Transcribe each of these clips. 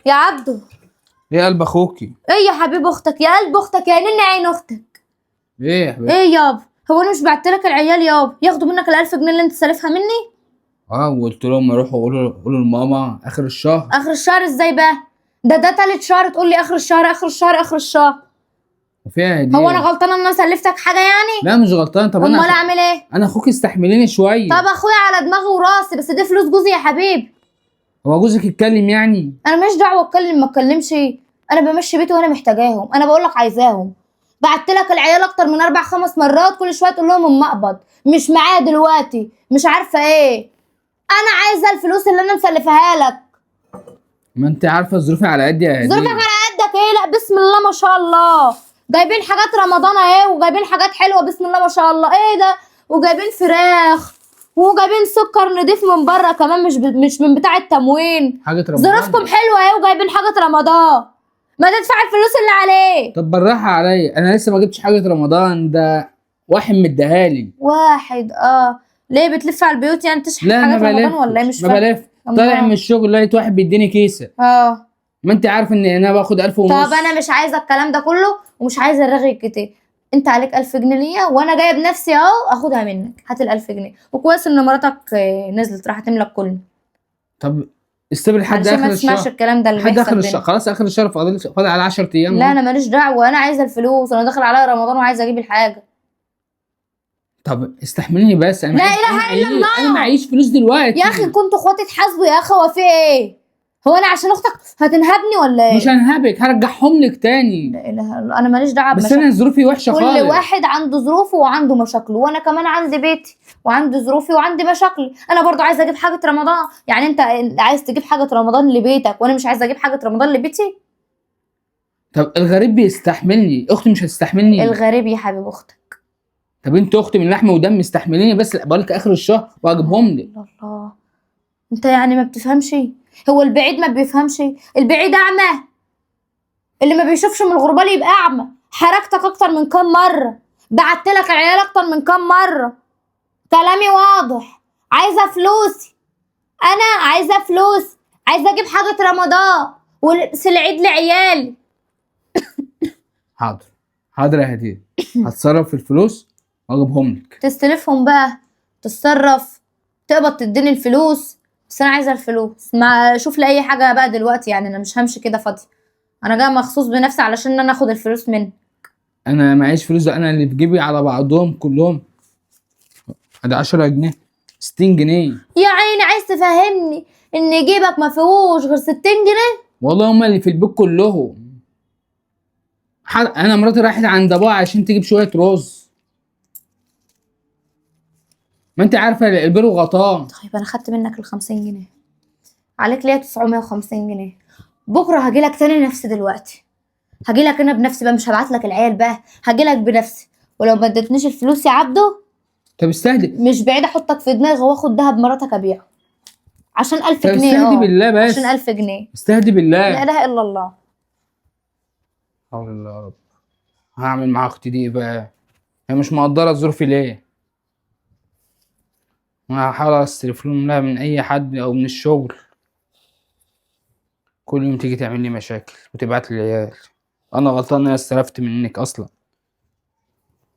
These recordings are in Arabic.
يا عبدو. ايه قلب اخوكي؟ ايه يا حبيب اختك، يا قلب اختك، يا نن عين اختك. ايه يا حبيبي؟ ايه يابا، هو انا مش بعتلك العيال يابا ياخدوا منك ال1000 جنيه اللي انت سالفها مني؟ وقلت لهم يروحوا قولوا لماما اخر الشهر. اخر الشهر ازاي بقى؟ ده تالت شهر تقول لي اخر الشهر اخر الشهر اخر الشهر. وفيها هديه. هو انا غلطانه ان انا سلفتك حاجه يعني؟ لا مش غلطان. طب امال اعمل ايه؟ انا اخوك استحمليني شويه. طب اخويا على دماغي وراسي، بس دي فلوس جوزي يا حبيبي. هو جوزك يتكلم يعني؟ انا ماليش دعوه اتكلم ما اتكلمش، انا بمشي بيتي وانا محتاجاهم، انا بقول لك عايزاهم. بعت لك العيال اكتر من 4 5 مرات، كل شويه تقول لهم اما اقبض مش معايا دلوقتي مش عارفه ايه. انا عايزه الفلوس اللي انا مسلفها لك. ما انت عارفه ظروفي على قد يا هديه. ظروفك على قدك ايه؟ لا بسم الله ما شاء الله، جايبين حاجات رمضان اهي وجايبين حاجات حلوه بسم الله ما شاء الله. ايه ده؟ وجايبين فراخ وجايبين سكر نضيف من بره كمان، مش من بتاع التموين. حاجه رمضان. ظروفكم حلوه اهي وجايبين حاجه رمضان، ما تدفع الفلوس اللي عليك. طب بالراحه عليا، انا لسه ما جبتش حاجه رمضان، ده واحد مديهالي. واحد ليه بتلف على البيوت يعني تشحن لا حاجات ما رمضان بلف، ولا ايه؟ مش ما فاهم. بلف. طالع من الشغل لقيت واحد بيديني كيسه. ما انت عارف ان انا باخد 1000 ونص. طب انا مش عايزه الكلام ده كله ومش عايزه الرغي الكتير. انت عليك 1000 جنيه ليا وانا جايه بنفسي اهو اخدها منك. هات ال1000 جنيه، وكويس ان مراتك نزلت راح تملك كله. طب استبر لحد علشان اخر ما تسمعش الشهر. الكلام ده اللي لحد بيحصل اخر الشهر، بينا. خلاص اخر الشهر فاضل على 10 ايام. لا انا ماليش دعوه، انا عايزه الفلوس، انا داخل عليا رمضان وعايزه اجيب الحاجه. طب استحمليني بس، لا اله الا الله. انا معيش فلوس دلوقتي يا اخي كنتوا اخواتي تحاسبوا يا اخي، هو في ايه؟ هو انا عشان اختك هتنهبني ولا ايه؟ مش هنهبك، هرجعهم لك تاني. لا اله الا الله، انا ماليش دعوه بس انا ظروفي وحشه كل خالص. واحد عنده ظروفه وعنده مشاكله، وانا كمان عندي بيتي وعندي ظروفي وعندي مشاكلي. انا برضو عايزه اجيب حاجه رمضان، يعني انت عايز تجيب حاجه رمضان لبيتك وانا مش عايزه اجيب حاجه رمضان لبيتي؟ طب الغريب بيستحملني، اختي مش هتستحملني. الغريب يا حبيب اختك. طب انت اختي من لحم ودم استحمليني بس بقولك اخر الشهر واجيبهم لك. الله، انت يعني ما بتفهمش؟ هو البعيد ما بيفهمش؟ البعيد اعمى، اللي ما بيشوفش من الغربال يبقى اعمى. حركتك اكتر من كام مره، بعتلك العيال اكتر من كام مره، كلامي واضح. عايزه فلوسي، انا عايزه فلوس، عايزه اجيب حاجه رمضان ولبس العيد لعيالي. حاضر حاضر يا هديه، هتصرف في الفلوس واجيبهم لك. تستلفهم بقى، تتصرف، تقبض تديني الفلوس. بس انا عايزه الفلوس، ما شوف لي اي حاجه بقى دلوقتي، يعني انا مش همشي كده فاضي. انا جايه مخصوص بنفسي علشان انا اخد الفلوس منك. انا معيش فلوس، ده انا اللي في جيبي على بعضهم كلهم ادي 10 جنيه 60 جنيه. يا عيني، عايز تفهمني ان جيبك ما فيهوش غير 60 جنيه؟ والله هما اللي في البيت كلهم. انا مراتي راحت عند ابوها عشان تجيب شويه رز، ما انت عارفه البر وغطاه. طيب انا خدت منك ال50 جنيه، عليك ليا 950 جنيه. بكره هجيلك تاني نفس دلوقتي، هجيلك انا بنفسي بقى، مش هبعتلك العيال بقى، هجيلك بنفسي. ولو ما اديتنيش الفلوس يا عبده طب استهدي، مش بعيد احطك في دماغي واخد دهب مراتك ابيعه عشان 1000 طب جنيه. استهدي بالله بس، عشان 1000 جنيه. استهدي بالله. لا اله الا الله. حول الله يا رب. هعمل مع اختي دي ايه بقى؟ هي مش مقدره ظروفي ليه؟ انا هحاول استلف لها من اي حد او من الشغل، كل يوم تيجي تعمل لي مشاكل وتبعت لي العيال. انا غلطان ان انا استلفت منك اصلا.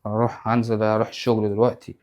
هنزل اروح الشغل دلوقتي.